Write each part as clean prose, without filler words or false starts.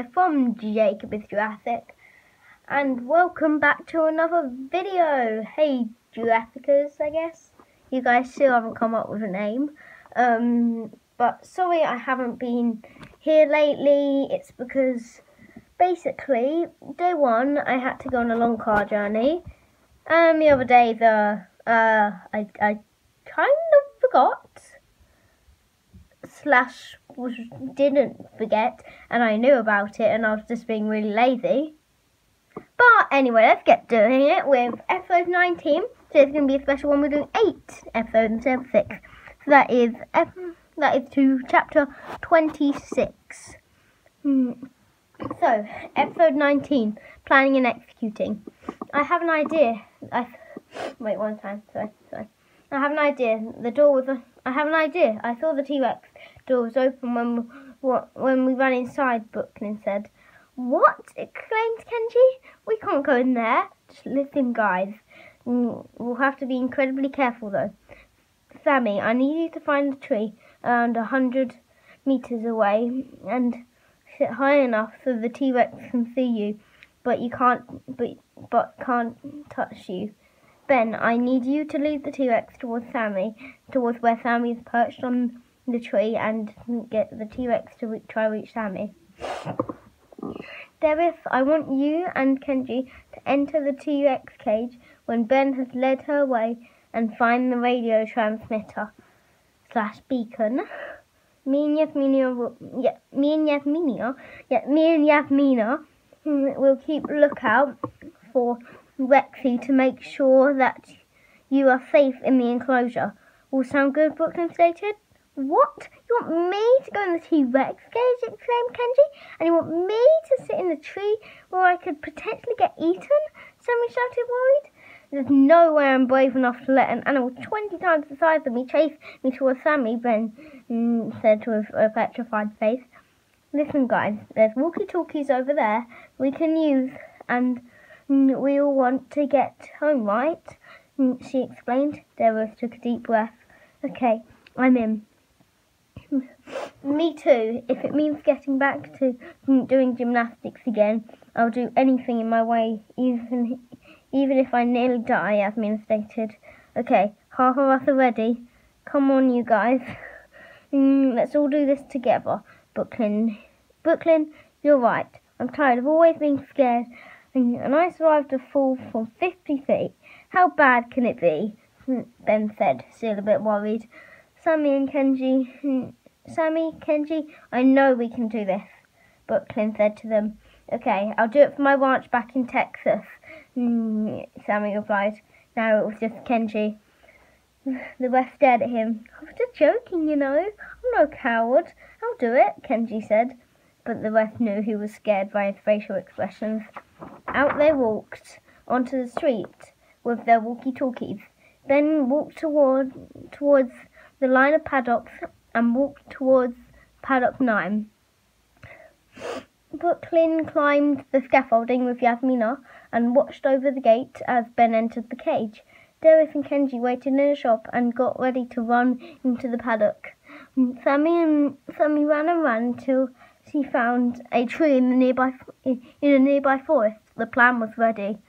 here from Jacob is Jurassic, and welcome back to another video. Hey Jurassicers, I guess. You guys still haven't come up with a name. But sorry I haven't been here lately. It's because basically day one I had to go on a long car journey. The other day I kind of forgot. Didn't forget, and I knew about it, and I was just being really lazy. But anyway, let's get doing it with episode 19. So it's going to be a special one. We're doing 8 episodes instead of 6. So that is to chapter 26. So episode 19, planning and executing. I have an idea. Wait one time. Sorry. I have an idea. I have an idea. I saw the T-Rex door was open when we ran inside, Brooklyn said. What? Exclaimed Kenji. We can't go in there. Just listen, guys. We'll have to be incredibly careful, though. Sammy, I need you to find a tree around 100 meters away and sit high enough so the T-Rex can see you, but can't touch you. Ben, I need you to lead the T-Rex towards where Sammy is perched on the tree, and get the T-Rex to try reach Sammy. Darius, I want you and Kenji to enter the T-Rex cage when Ben has led her away and find the radio transmitter / beacon. Me and Yasmina will keep lookout for Rexy to make sure that you are safe in the enclosure. All sound good, Brooklyn stated. What? You want me to go in the T-Rex cage? Exclaimed Kenji. And you want me to sit in the tree where I could potentially get eaten? Sammy shouted, worried. There's no way I'm brave enough to let an animal 20 times the size of me chase me towards Sammy, Ben said with a petrified face. Listen, guys, there's walkie-talkies over there we can use, and we all want to get home, right? She explained. Darius took a deep breath. Okay, I'm in. Me too. If it means getting back to doing gymnastics again, I'll do anything in my way, even if I nearly die, Yasmin stated. Okay, half of us are ready. Come on, you guys. Let's all do this together. Brooklyn, you're right. I'm tired of always being scared, and I survived a fall from 50 feet. How bad can it be? Ben said, still a bit worried. Sammy, Kenji, I know we can do this, Brooklyn said to them. Okay, I'll do it for my ranch back in Texas, Sammy replied. Now it was just Kenji. The rest stared at him. I was just joking, you know. I'm no coward. I'll do it, Kenji said. But the rest knew he was scared by his facial expressions. Out they walked onto the street with their walkie-talkies. Ben walked towards the line of paddocks and walked towards paddock 9. Brooklyn climbed the scaffolding with Yasmina and watched over the gate as Ben entered the cage. Darius and Kenji waited in a shop and got ready to run into the paddock. Sammy ran and ran until she found a tree in a nearby forest. The plan was ready.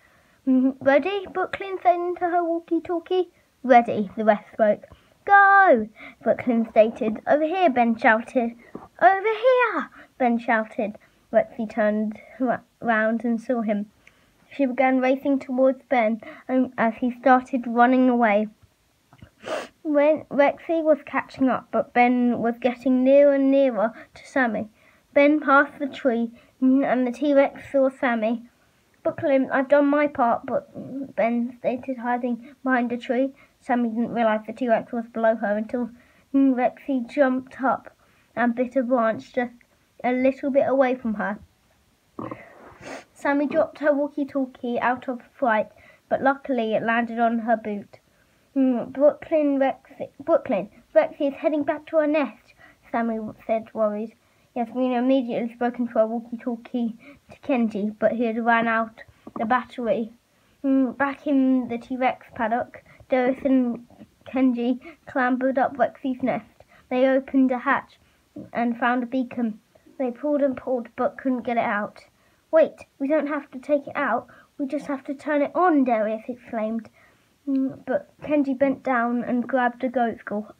Ready? Brooklyn said into her walkie-talkie. Ready, the rest spoke. Go! Brooklyn stated. Over here, Ben shouted. Over here! Ben shouted. Rexy turned round and saw him. She began racing towards Ben as he started running away. Rexy was catching up, but Ben was getting nearer and nearer to Sammy. Ben passed the tree, and the T-Rex saw Sammy. Brooklyn, I've done my part, but Ben stated, hiding behind a tree. Sammy didn't realise the T-Rex was below her until Rexy jumped up and bit a branch just a little bit away from her. Sammy dropped her walkie-talkie out of fright, but luckily it landed on her boot. Brooklyn, Rexy is heading back to her nest, Sammy said, worried. Yasmina immediately spoke into her walkie-talkie to Kenji, but he had ran out the battery. Back in the T-Rex paddock, Darius and Kenji clambered up Rexy's nest. They opened a hatch and found a beacon. They pulled and pulled, but couldn't get it out. Wait, we don't have to take it out. We just have to turn it on, Darius exclaimed. But Kenji bent down and grabbed a goat skull.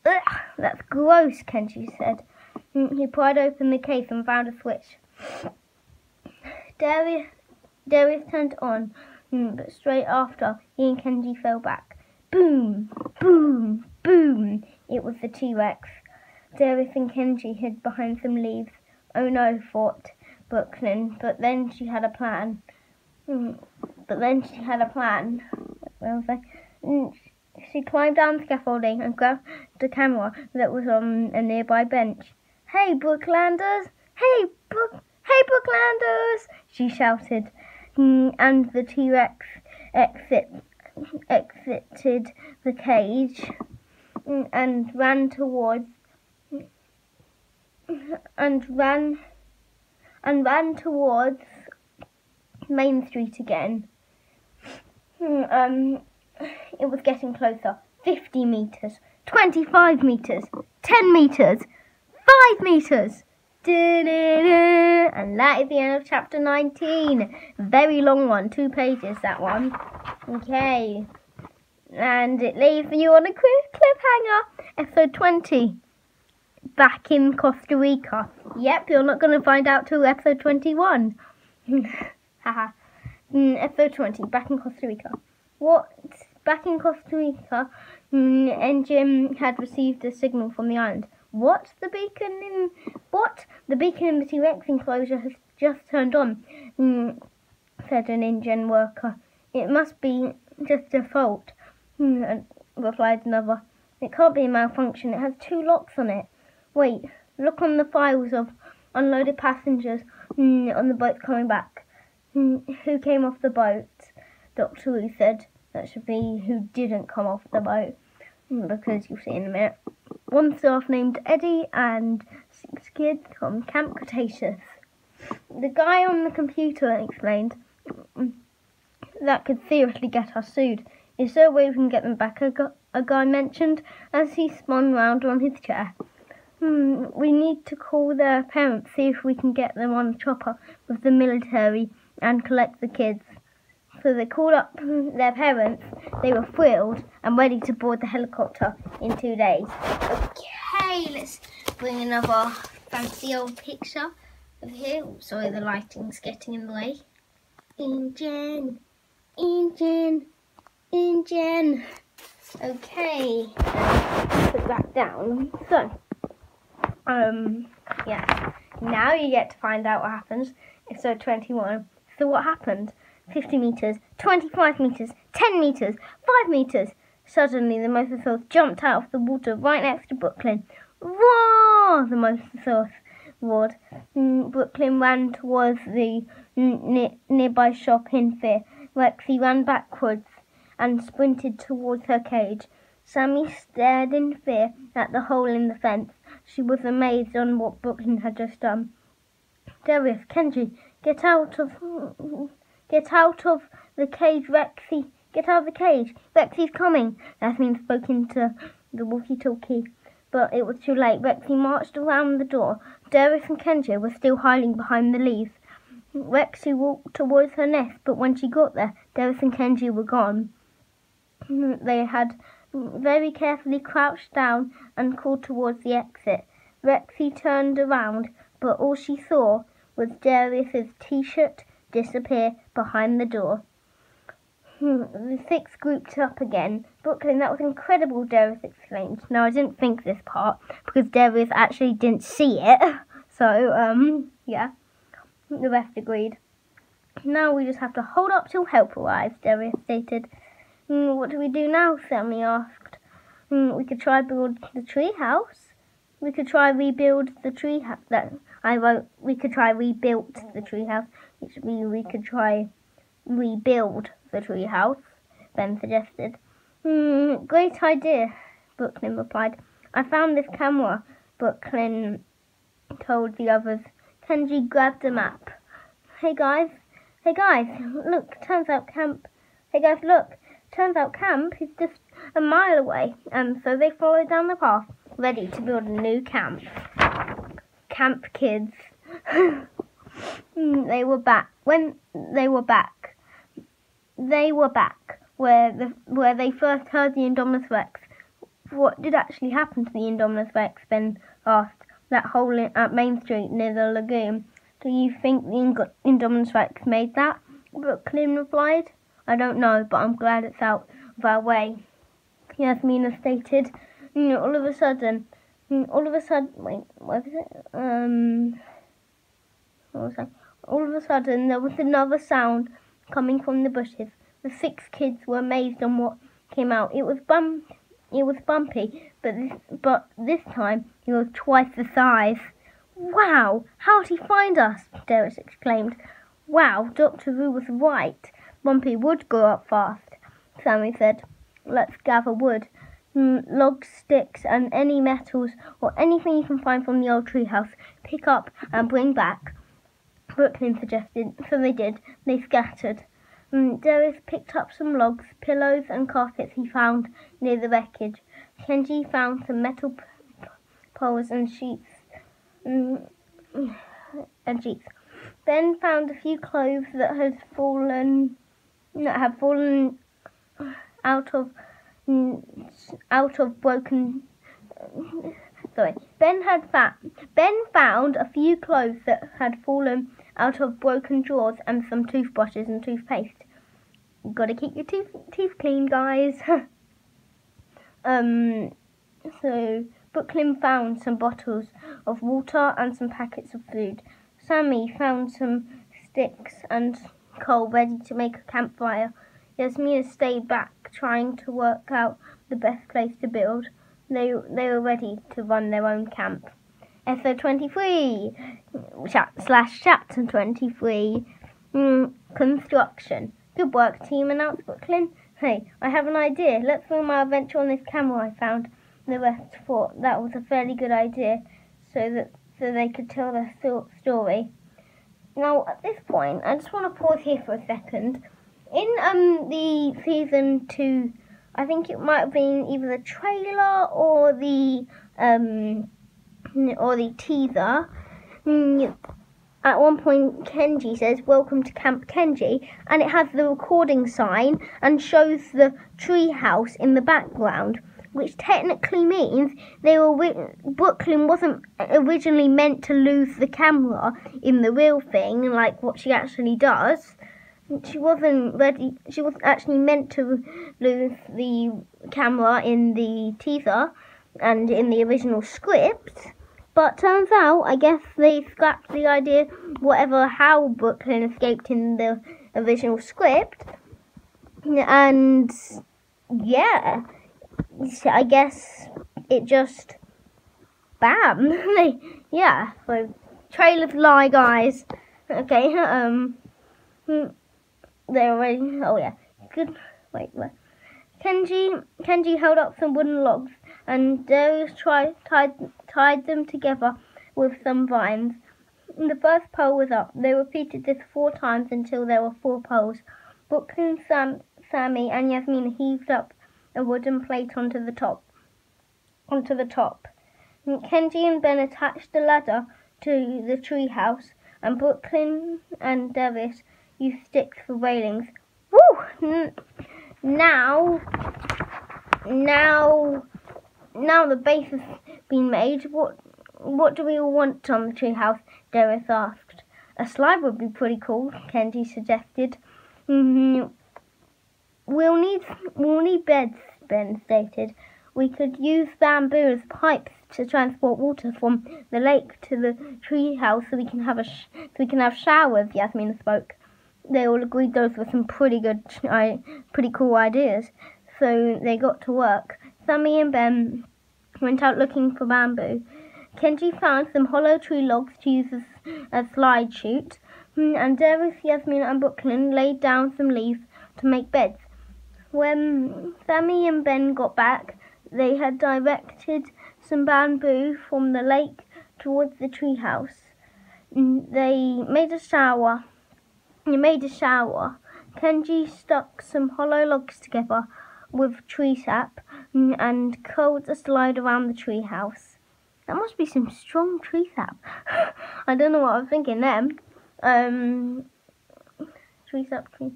Ugh, that's gross, Kenji said. He pried open the case and found a switch. Darius turned on, but straight after, he and Kenji fell back. Boom, boom, boom. It was the T-Rex. Darius and Kenji hid behind some leaves. Oh no, thought Brooklyn, but then she had a plan. Where was I? She climbed down the scaffolding and grabbed the camera that was on a nearby bench. Hey, Brooklanders! Hey, Brooklanders! She shouted, and the T-Rex exited the cage and ran towards Main Street again. It was getting closer. 50 meters, 25 meters, 10 meters, 5 meters. And that is the end of chapter 19. Very long one, 2 pages, that one. Okay. And it leaves you on a cliffhanger. Episode 20. Back in Costa Rica. Yep, you're not going to find out till episode 21. Haha. Episode 20. Back in Costa Rica. What? Back in Costa Rica, engine had received a signal from the island. What? The beacon in the T-Rex enclosure has just turned on, said an engine worker. It must be just a fault, replied another. It can't be a malfunction. It has 2 locks on it. Wait, look on the files of unloaded passengers on the boats coming back. Who came off the boat? Dr. Wu said. That should be who didn't come off the boat, because you'll see in a minute. 1 staff named Eddie and 6 kids from Camp Cretaceous. The guy on the computer explained. That could seriously get us sued. Is there a way we can get them back? A guy mentioned as he spun round on his chair. We need to call their parents, see if we can get them on a chopper with the military and collect the kids. So they called up their parents. They were thrilled and ready to board the helicopter in 2 days. Okay, let's bring another fancy old picture of here. Oh, sorry, the lighting's getting in the way. Engine. Okay, put that down. So, yeah. Now you get to find out what happens. Episode 21. So what happened? 50 meters, 25 meters, 10 meters, 5 meters. Suddenly, the Mosasaurus jumped out of the water right next to Brooklyn. Roar! The Mosasaurus roared. Brooklyn ran towards the nearby shop in fear. Rexy ran backwards and sprinted towards her cage. Sammy stared in fear at the hole in the fence. She was amazed on what Brooklyn had just done. Darius, Kenji, get out of the cage, Rexy. Get out of the cage. Rexy's coming. Jasmine spoke into the walkie-talkie, but it was too late. Rexy marched around the door. Darius and Kenji were still hiding behind the leaves. Rexy walked towards her nest, but when she got there, Darius and Kenji were gone. They had very carefully crouched down and crawled towards the exit. Rexy turned around, but all she saw was Darius's t-shirt disappear behind the door. The 6 grouped up again. Brooklyn, that was incredible, Darius exclaimed. No, I didn't think this part, because Darius actually didn't see it. So, yeah. The rest agreed. Now we just have to hold up till help arrives, Darius stated. What do we do now? Sammy asked. We could try build the tree house. We could try rebuild the tree house. We could try rebuild the tree house. It should be we could try rebuild the tree house, Ben suggested. Great idea, Brooklyn replied. I found this camera, Brooklyn told the others. Kenji grabbed a map. Hey guys, look, turns out camp is just a mile away. And so they followed down the path, ready to build a new camp. camp kids. They were back. When they were back, where they first heard the Indominus Rex. What did actually happen to the Indominus Rex? Ben asked. That hole at Main Street near the lagoon. Do you think the Indominus Rex made that? Brooklyn replied. I don't know, but I'm glad it's out of our way. Yasmina stated. All of a sudden, wait, what was it? What was that? All of a sudden, there was another sound coming from the bushes. The 6 kids were amazed on what came out. It was bumpy, but this time it was twice the size. Wow! How did he find us? Darius exclaimed. Wow, Dr. Wu was right. Bumpy would go up fast, Sammy said. Let's gather wood, logs, sticks, and any metals or anything you can find from the old treehouse. Pick up and bring back, Brooklyn suggested. So they did. They scattered. Darius picked up some logs, pillows, and carpets he found near the wreckage. Kenji found some metal poles and sheets. Ben found a few clothes that had fallen out of broken. Ben found a few clothes that had fallen out of broken drawers and some toothbrushes and toothpaste. You gotta keep your teeth clean, guys. So Brooklyn found some bottles of water and some packets of food. Sammy found some sticks and coal ready to make a campfire. Yasmina stayed back trying to work out the best place to build. They were ready to run their own camp. Episode 23 / Chapter 23 Construction. Good work, team, announced Brooklyn. Hey, I have an idea. Let's film our adventure on this camera I found. The rest thought that was a fairly good idea so they could tell their story. Now, at this point, I just want to pause here for a second. In the season 2, I think it might have been either the trailer or the teaser. At one point, Kenji says, "Welcome to Camp Kenji," and it has the recording sign and shows the tree house in the background, which technically means Brooklyn wasn't originally meant to lose the camera in the real thing, like what she actually does. She wasn't actually meant to lose the camera in the teaser and in the original script. But turns out, I guess they scrapped the idea, how Brooklyn escaped in the original script. And yeah, I guess it just, bam. Yeah, so trailers lie, guys. Okay, they already, oh yeah, good, wait. Kenji held up some wooden logs and Darius tied them together with some vines. The first pole was up. They repeated this 4 times until there were 4 poles. Brooklyn, Sammy and Yasmina heaved up a wooden plate onto the top. Kenji and Ben attached a ladder to the tree house, and Brooklyn and Darius used sticks for railings. Woo! Now the base has been made. What do we all want on the treehouse? Darius asked. A slide would be pretty cool, Kenji suggested. We'll need beds, Ben stated. We could use bamboo as pipes to transport water from the lake to the treehouse so we can have showers. Yasmina spoke. They all agreed those were some pretty cool ideas. So they got to work. Sammy and Ben went out looking for bamboo. Kenji found some hollow tree logs to use as a slide chute, and Darius, Yasmina and Brooklyn laid down some leaves to make beds. When Sammy and Ben got back, they had directed some bamboo from the lake towards the treehouse. They made a shower. Kenji stuck some hollow logs together with tree sap and curled a slide around the treehouse. That must be some strong tree sap. I don't know what I was thinking then. Tree sap, tree.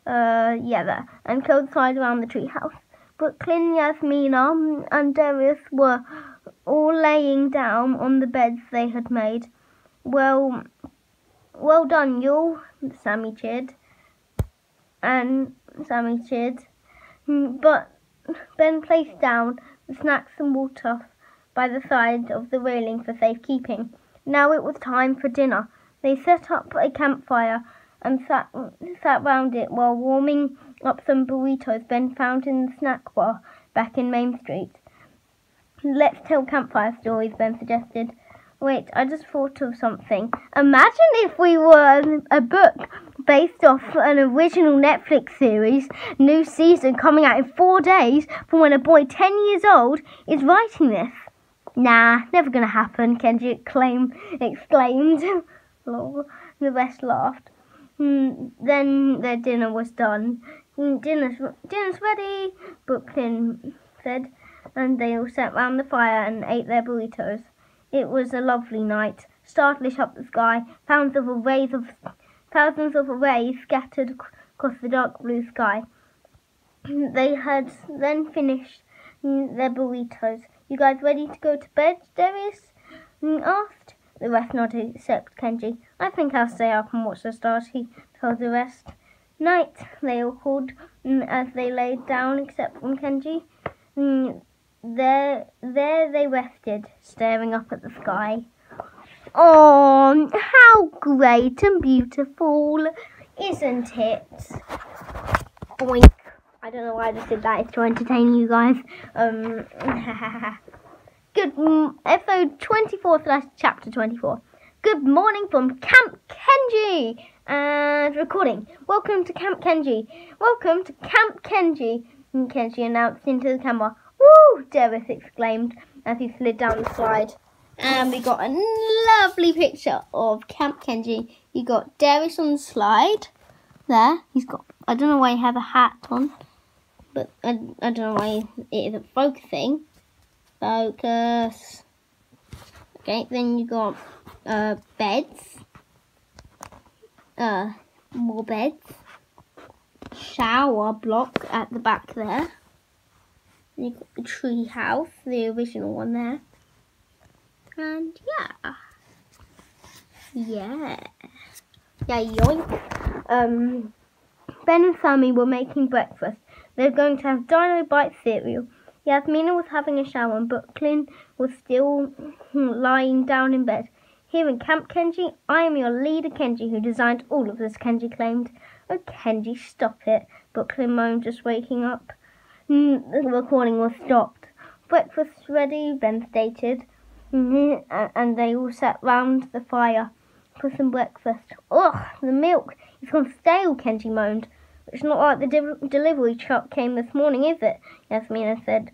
Yeah, there. And coincide around the tree house. Brooklyn, Yasmina, and Darius were all laying down on the beds they had made. Well done, you, Sammy cheered. But Ben placed down the snacks and water by the side of the railing for safekeeping. Now it was time for dinner. They set up a campfire and sat round it while warming up some burritos Ben found in the snack bar back in Main Street. Let's tell campfire stories, Ben suggested. Wait, I just thought of something. Imagine if we were a book based off an original Netflix series, new season coming out in 4 days from when a boy 10 years old is writing this. Nah, never gonna happen, Kenji exclaimed. The rest laughed. Then their dinner was done. Dinner's ready, Brooklyn said, and they all sat round the fire and ate their burritos. It was a lovely night. Stars lit up the sky. Thousands of rays scattered across the dark blue sky. They had then finished their burritos. You guys ready to go to bed, Darius asked. The rest nodded, except Kenji. I think I'll stay up and watch the stars, he told the rest. Night, they all called as they laid down, except from Kenji. There they rested, staring up at the sky. Oh, how great and beautiful, isn't it? Boink. I don't know why I just did that. It's to entertain you guys. Good. Episode 24/chapter 24. Good morning from Camp Kenji. And recording. Welcome to Camp Kenji. Welcome to Camp Kenji. Kenji announced into the camera. Woo! Darius exclaimed as he slid down the slide. And we got a lovely picture of Camp Kenji. You got Darius on the slide. There. He's got, I don't know why he has a hat on. But I don't know why it isn't focusing. Focus. Okay, then you got beds. More beds. Shower block at the back there. And you got the tree house, the original one there. And yeah, yoink. Ben and Sammy were making breakfast. They were going to have Dino Bite cereal. Yasmina was having a shower and Brooklyn was still lying down in bed. Here in Camp Kenji, I am your leader Kenji, who designed all of this, Kenji claimed. Oh, Kenji, stop it, Brooklyn moaned, just waking up. The recording was stopped. Breakfast ready, Ben stated. And they all sat round the fire for some breakfast. Ugh, the milk is gone stale, Kenji moaned. It's not like the delivery truck came this morning, is it? Yasmina said.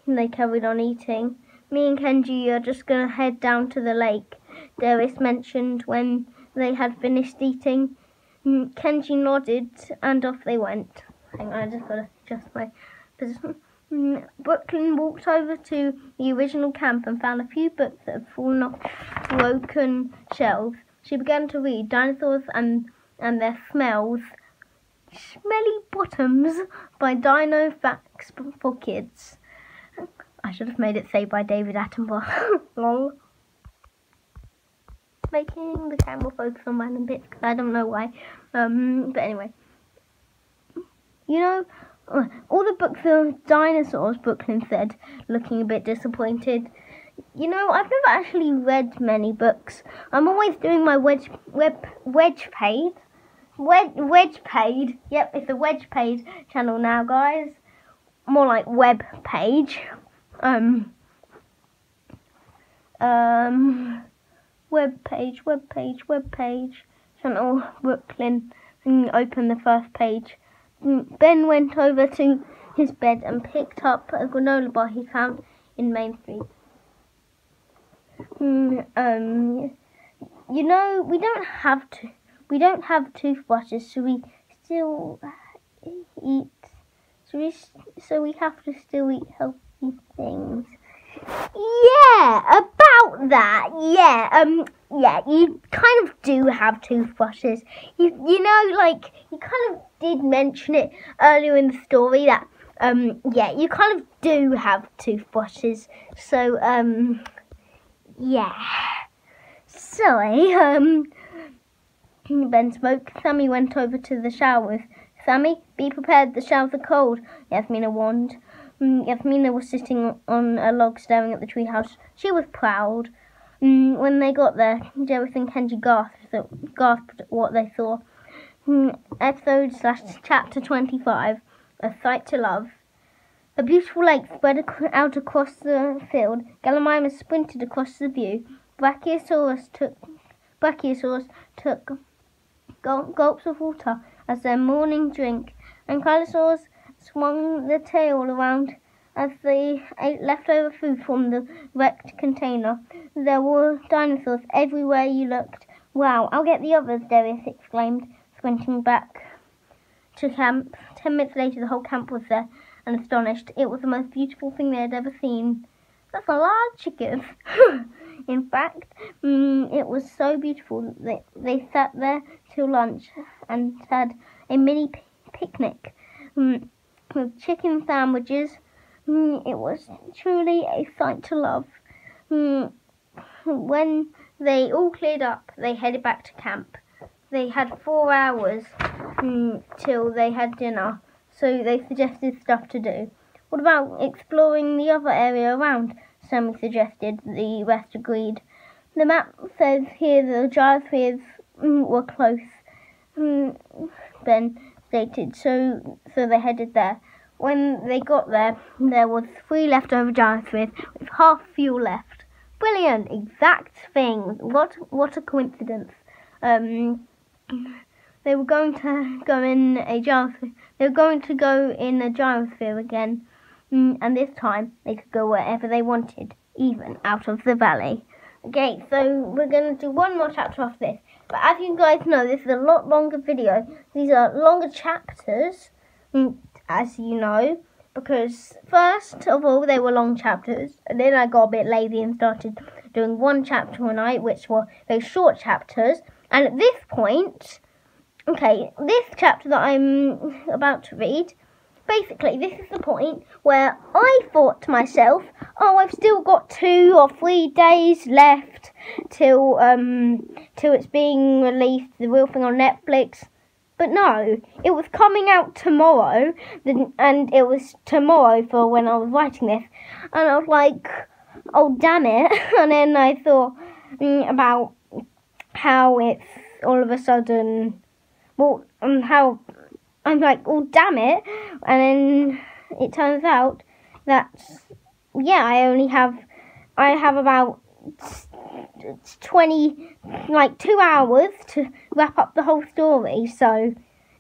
They carried on eating. Me and Kenji are just going to head down to the lake, Darius mentioned when they had finished eating. Kenji nodded and off they went. Hang on, I just got to adjust my position. Brooklyn walked over to the original camp and found a few books that had fallen off broken shelves. She began to read Dinosaurs and Their Smells. Smelly Bottoms by Dino Facts for Kids. I should have made it say by David Attenborough. Lol. Making the camera focus on random bits because I don't know why. But anyway. You know, all the books are dinosaurs, Brooklyn said, looking a bit disappointed. You know, I've never actually read many books. I'm always doing my wedge page. Yep, it's a wedge page channel now, guys. More like web page. Web page channel. Brooklyn. Open the first page. Ben went over to his bed and picked up a granola bar he found in Main Street. You know, we don't have toothbrushes, so we still eat. So we have to still eat healthy things. Yeah, about that. Yeah, you kind of do have toothbrushes. You know, like, you kind of did mention it earlier in the story that, yeah, you kind of do have toothbrushes. So, yeah. So, Ben spoke. Sammy went over to the showers. Sammy, be prepared, the showers are cold, Yasmina warned. Yasmina was sitting on a log staring at the treehouse. She was proud. When they got there, Jerris and Kenji gasped at what they saw. Episode/chapter 25, A Sight to Love. A beautiful lake spread out across the field. Gallimimus sprinted across the view. Brachiosaurus took gulps of water as their morning drink, and Ankylosaurus swung the tail around as they ate leftover food from the wrecked container. There were dinosaurs everywhere you looked. Wow, I'll get the others, Darius exclaimed, sprinting back to camp. 10 minutes later, the whole camp was there and astonished. It was the most beautiful thing they had ever seen. That's a lot of chickens. In fact, it was so beautiful that they sat there till lunch and had a mini picnic with chicken sandwiches. It was truly a sight to love. When they all cleared up, they headed back to camp. They had 4 hours till they had dinner, so they suggested stuff to do. What about exploring the other area around? Sammy suggested. The rest agreed. The map says here the gyrospheres were close, Ben stated, so they headed there. When they got there, there was 3 leftover gyrospheres with half fuel left. Brilliant! Exact thing. What a coincidence. They were going to go in a gyrosphere. They were going to go in a gyrosphere again. And this time they could go wherever they wanted, even out of the valley. Okay, so we're going to do one more chapter of this. But as you guys know, this is a lot longer video. These are longer chapters, as you know, because first of all, they were long chapters. And then I got a bit lazy and started doing 1 chapter a night, which were very short chapters. And at this point, okay, this chapter that I'm about to read, basically, this is the point where I thought to myself, oh, I've still got 2 or 3 days left till it's being released, the real thing on Netflix. But no, it was coming out tomorrow, and it was tomorrow for when I was writing this. And I was like, oh, damn it. And then I thought about how it's all of a sudden, well, how I'm like, oh, damn it. And then it turns out that, yeah, I have about 2 hours to wrap up the whole story. So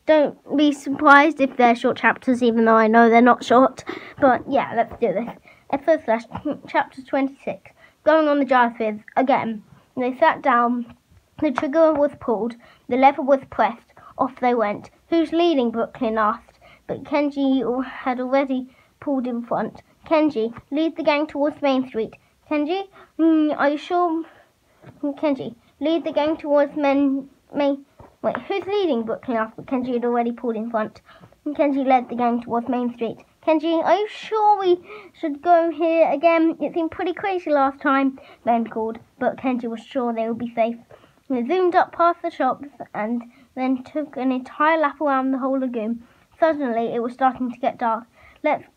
don't be surprised if they're short chapters, even though I know they're not short. But yeah, let's do this. Episode/chapter 26. Going on the gyrospheres again. They sat down. The trigger was pulled. The lever was pressed. Off they went. Who's leading? Brooklyn asked, but Kenji had already pulled in front. Kenji, lead the gang towards Main Street. Kenji, are you sure? Kenji, lead the gang towards Wait, who's leading? Brooklyn asked, but Kenji had already pulled in front. Kenji led the gang towards Main Street. Kenji, are you sure we should go here again? It seemed pretty crazy last time, Ben called, but Kenji was sure they would be safe. They zoomed up past the shops and then took an entire lap around the whole lagoon. Suddenly, it was starting to get dark. Let's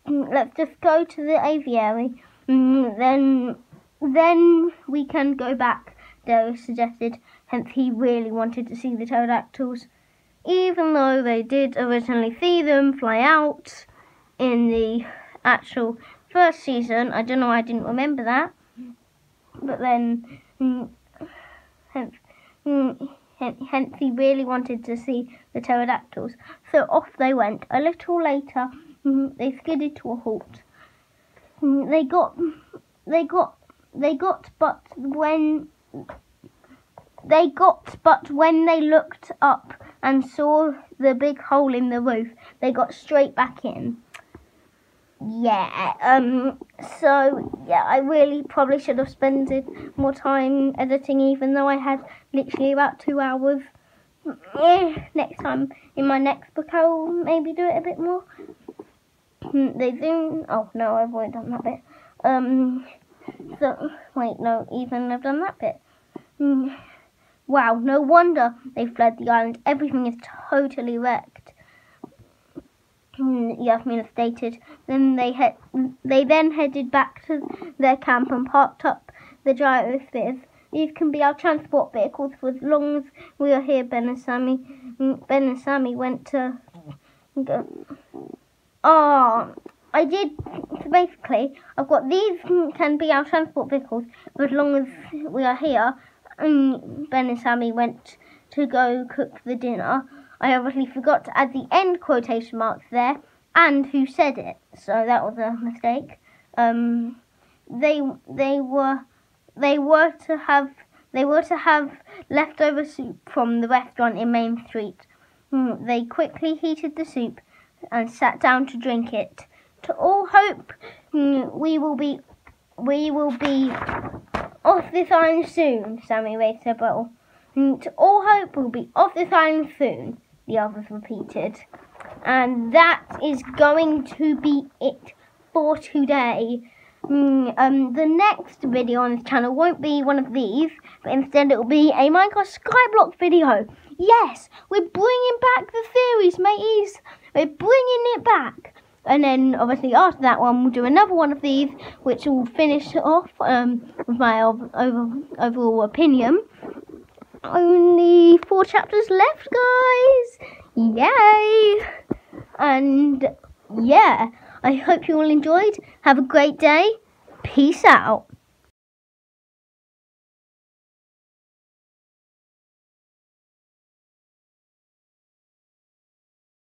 just go to the aviary. Then we can go back, Darius suggested. Hence, he really wanted to see the pterodactyls. Even though they did originally see them fly out in the actual first season. I don't know why I didn't remember that. But then, hence he really wanted to see the pterodactyls. So off they went. A little later, they skidded to a halt. But when they looked up and saw the big hole in the roof, they got straight back in. yeah, so yeah, I really probably should have spent more time editing, even though I had literally about 2 hours. Next time, in my next book, I'll maybe do it a bit more. They zoom. Oh no, I've already done that bit. So wait, no, even I've done that bit. Wow, no wonder they fled the island. Everything is totally wrecked. Yasmin stated. Then they then headed back to their camp and parked up the gyrospheres. These can be our transport vehicles for as long as we are here, Ben and Sammy. Ben and Sammy went to go. Oh, I did. So basically, I've got these can be our transport vehicles for as long as we are here. Ben and Sammy went to go cook the dinner. I obviously forgot to add the end quotation marks there and who said it, so that was a mistake. They were to have leftover soup from the restaurant in Main Street. They quickly heated the soup and sat down to drink it. To all hope, we will be off this island soon, Sammy raised her bowl. To all hope, we'll be off this island soon, the others repeated. And that is going to be it for today. The next video on this channel won't be one of these, but instead it will be a Minecraft Skyblock video. Yes, we're bringing back the series, mateys. We're bringing it back. And then, obviously, after that one, we'll do another one of these, which will finish off with my overall opinion. Only 4 chapters left, guys. Yay! And, yeah, I hope you all enjoyed. Have a great day. Peace out.